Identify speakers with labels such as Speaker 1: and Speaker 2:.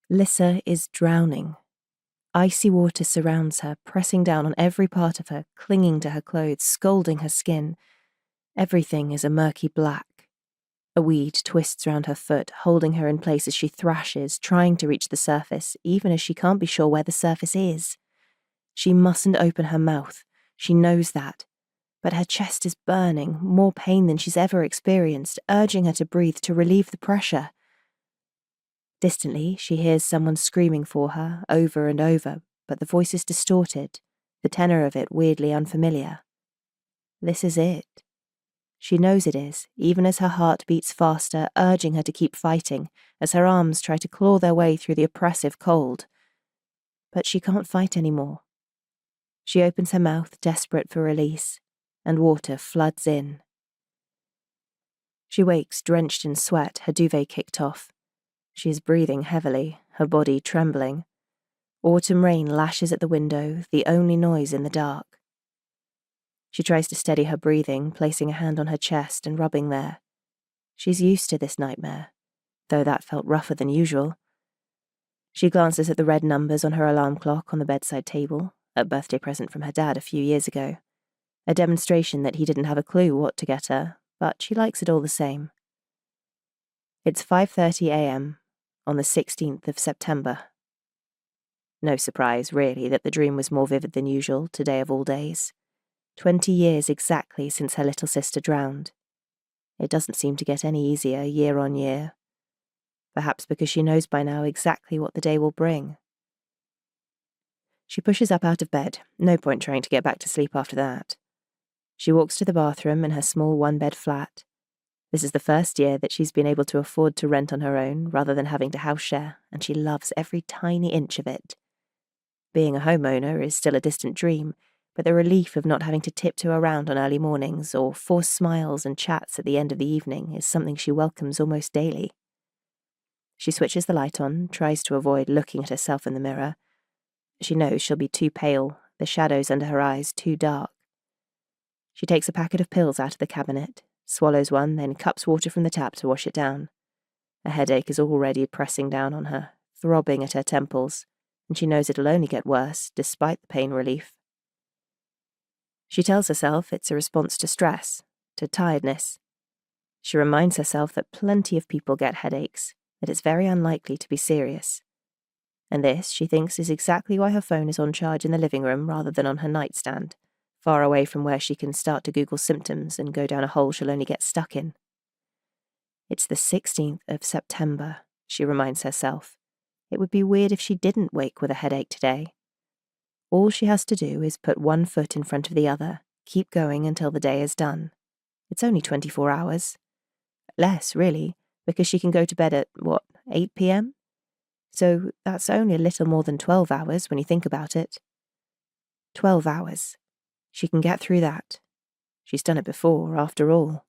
Speaker 1: Lissa is drowning. Icy water surrounds her, pressing down on every part of her, clinging to her clothes, scalding her skin. Everything is a murky black. A weed twists round her foot, holding her in place as she thrashes, trying to reach the surface, even as she can't be sure where the surface is. She mustn't open her mouth. She knows that. But her chest is burning, more pain than she's ever experienced, urging her to breathe to relieve the pressure. Distantly, she hears someone screaming for her, over and over, but the voice is distorted, the tenor of it weirdly unfamiliar. This is it. She knows it is, even as her heart beats faster, urging her to keep fighting, as her arms try to claw their way through the oppressive cold. But she can't fight anymore. She opens her mouth, desperate for release, and water floods in. She wakes, drenched in sweat, her duvet kicked off. She is breathing heavily, her body trembling. Autumn rain lashes at the window, the only noise in the dark. She tries to steady her breathing, placing a hand on her chest and rubbing there. She's used to this nightmare, though that felt rougher than usual. She glances at the red numbers on her alarm clock on the bedside table, a birthday present from her dad a few years ago. A demonstration that he didn't have a clue what to get her, but she likes it all the same. It's 5:30 a.m. on the 16th of September. No surprise, really, that the dream was more vivid than usual, today of all days. 20 years exactly since her little sister drowned. It doesn't seem to get any easier year on year. Perhaps because she knows by now exactly what the day will bring. She pushes up out of bed, no point trying to get back to sleep after that. She walks to the bathroom in her small one-bed flat. This is the first year that she's been able to afford to rent on her own rather than having to house share, and she loves every tiny inch of it. Being a homeowner is still a distant dream, but the relief of not having to tiptoe around on early mornings or force smiles and chats at the end of the evening is something she welcomes almost daily. She switches the light on, tries to avoid looking at herself in the mirror. She knows she'll be too pale, the shadows under her eyes too dark. She takes a packet of pills out of the cabinet, swallows one, then cups water from the tap to wash it down. A headache is already pressing down on her, throbbing at her temples, and she knows it'll only get worse, despite the pain relief. She tells herself it's a response to stress, to tiredness. She reminds herself that plenty of people get headaches, that it's very unlikely to be serious. And this, she thinks, is exactly why her phone is on charge in the living room rather than on her nightstand, far away from where she can start to Google symptoms and go down a hole she'll only get stuck in. It's the 16th of September, she reminds herself. It would be weird if she didn't wake with a headache today. All she has to do is put one foot in front of the other, keep going until the day is done. It's only 24 hours. Less, really, because she can go to bed at, 8 p.m.? So that's only a little more than 12 hours when you think about it. 12 hours. She can get through that. She's done it before, after all.